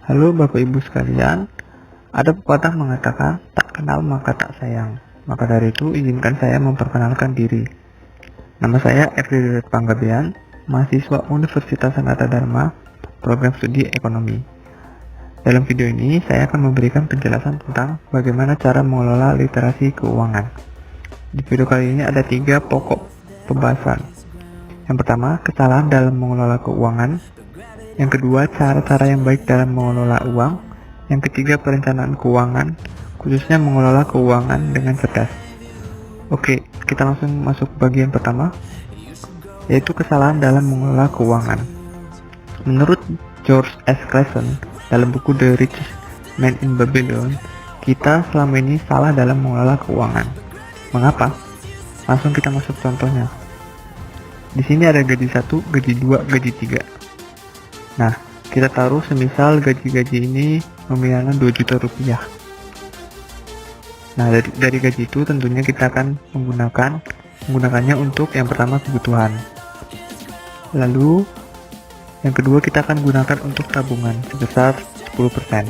Halo Bapak Ibu sekalian, ada pepatah mengatakan tak kenal maka tak sayang. Maka dari itu izinkan saya memperkenalkan diri. Nama saya Efri Panggabean, mahasiswa Universitas Sanata Dharma, program studi ekonomi. Dalam video ini saya akan memberikan penjelasan tentang bagaimana cara mengelola literasi keuangan. Di video kali ini ada 3 pokok pembahasan. Yang pertama, kesalahan dalam mengelola keuangan. Yang kedua, cara-cara yang baik dalam mengelola uang. Yang ketiga, perencanaan keuangan, khususnya mengelola keuangan dengan cerdas. Oke, kita langsung masuk bagian pertama, yaitu kesalahan dalam mengelola keuangan. Menurut George S. Clason dalam buku The Richest Man in Babylon, kita selama ini salah dalam mengelola keuangan. Mengapa? Langsung kita masuk contohnya. Di sini ada gaji 1, gaji 2, gaji 3. Nah, kita taruh semisal gaji-gaji ini nominalnya 2 juta rupiah. Nah, dari gaji itu tentunya kita akan menggunakannya untuk yang pertama kebutuhan. Lalu, yang kedua kita akan gunakan untuk tabungan sebesar 10%.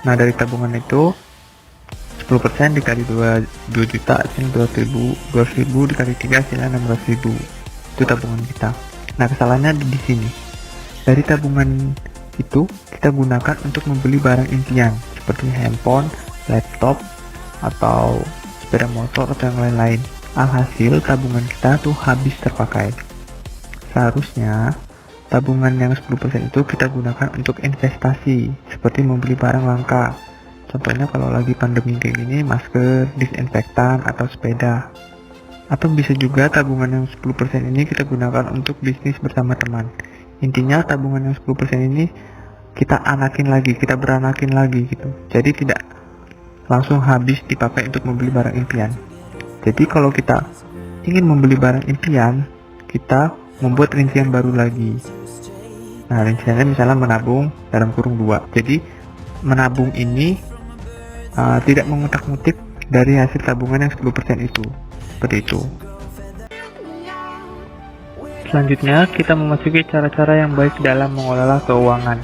Nah, dari tabungan itu 10% dikali 2 juta hasilnya 200.000 dikali 3 hasilnya 600.000. Itu tabungan kita. Nah, kesalahannya di sini. Dari tabungan itu kita gunakan untuk membeli barang impian seperti handphone, laptop, atau sepeda motor atau yang lain-lain. Alhasil tabungan kita tuh habis terpakai. Seharusnya tabungan yang 10% itu kita gunakan untuk investasi seperti membeli barang langka. Contohnya kalau lagi pandemi kayak gini, masker, disinfektan, atau sepeda. Atau bisa juga tabungan yang 10% ini kita gunakan untuk bisnis bersama teman. Intinya tabungan yang 10% ini kita beranakin lagi gitu. Jadi tidak langsung habis dipakai untuk membeli barang impian. Jadi kalau kita ingin membeli barang impian, kita membuat rincian baru lagi. Nah, rinciannya misalnya menabung dalam kurung 2. Jadi menabung ini tidak mengutak-ngutik dari hasil tabungan yang 10% itu. Seperti itu. Selanjutnya, kita memasuki cara-cara yang baik dalam mengelola keuangan.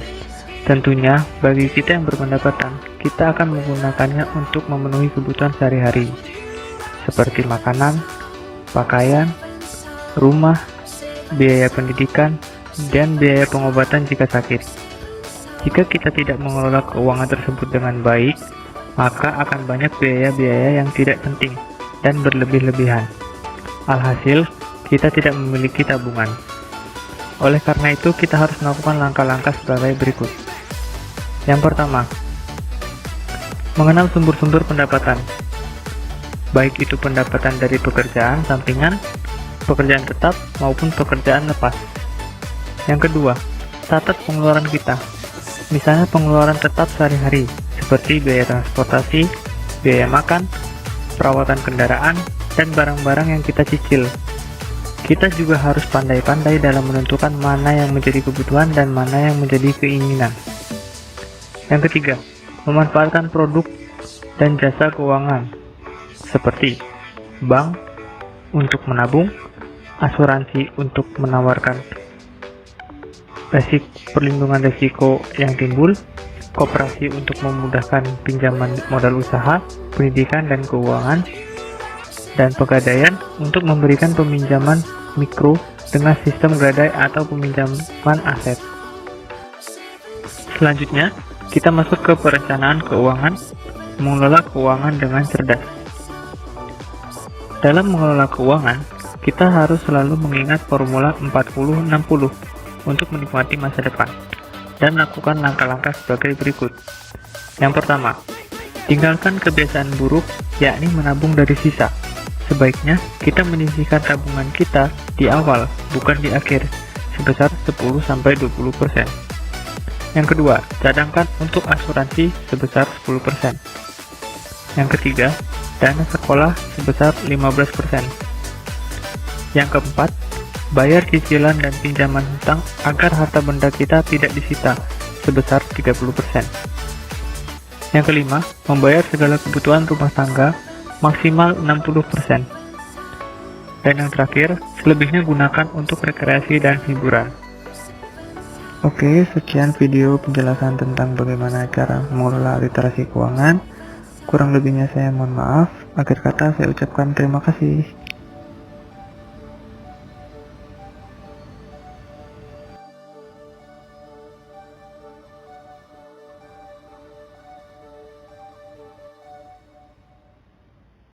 Tentunya, bagi kita yang berpendapatan, kita akan menggunakannya untuk memenuhi kebutuhan sehari-hari, seperti makanan, pakaian, rumah, biaya pendidikan, dan biaya pengobatan jika sakit. Jika kita tidak mengelola keuangan tersebut dengan baik, maka akan banyak biaya-biaya yang tidak penting dan berlebih-lebihan. Alhasil, kita tidak memiliki tabungan. Oleh karena itu, kita harus melakukan langkah-langkah sebagai berikut. Yang pertama, mengenal sumber-sumber pendapatan. Baik itu pendapatan dari pekerjaan sampingan, pekerjaan tetap, maupun pekerjaan lepas. Yang kedua, catat pengeluaran kita. Misalnya pengeluaran tetap sehari-hari, seperti biaya transportasi, biaya makan, perawatan kendaraan, dan barang-barang yang kita cicil. Kita juga harus pandai-pandai dalam menentukan mana yang menjadi kebutuhan dan mana yang menjadi keinginan. Yang ketiga, memanfaatkan produk dan jasa keuangan seperti bank untuk menabung, asuransi untuk menawarkan perlindungan risiko yang timbul, koperasi untuk memudahkan pinjaman modal usaha, pendidikan dan keuangan, dan pegadaian untuk memberikan peminjaman mikro dengan sistem gadai atau peminjaman aset. Selanjutnya, kita masuk ke perencanaan keuangan, mengelola keuangan dengan cerdas. Dalam mengelola keuangan, kita harus selalu mengingat formula 40-60 untuk menikmati masa depan dan lakukan langkah-langkah sebagai berikut. Yang pertama, tinggalkan kebiasaan buruk, yakni menabung dari sisa. Sebaiknya kita menyisihkan tabungan kita di awal, bukan di akhir, sebesar 10-20%. Yang kedua, cadangkan untuk asuransi sebesar 10%. Yang ketiga, dana sekolah sebesar 15%. Yang keempat, bayar cicilan dan pinjaman hutang agar harta benda kita tidak disita sebesar 30%. Yang kelima, membayar segala kebutuhan rumah tangga maksimal 60%. Dan yang terakhir, selebihnya gunakan untuk rekreasi dan hiburan. Oke, sekian video penjelasan tentang bagaimana cara mengelola literasi keuangan. Kurang lebihnya saya mohon maaf. Akhir kata saya ucapkan terima kasih.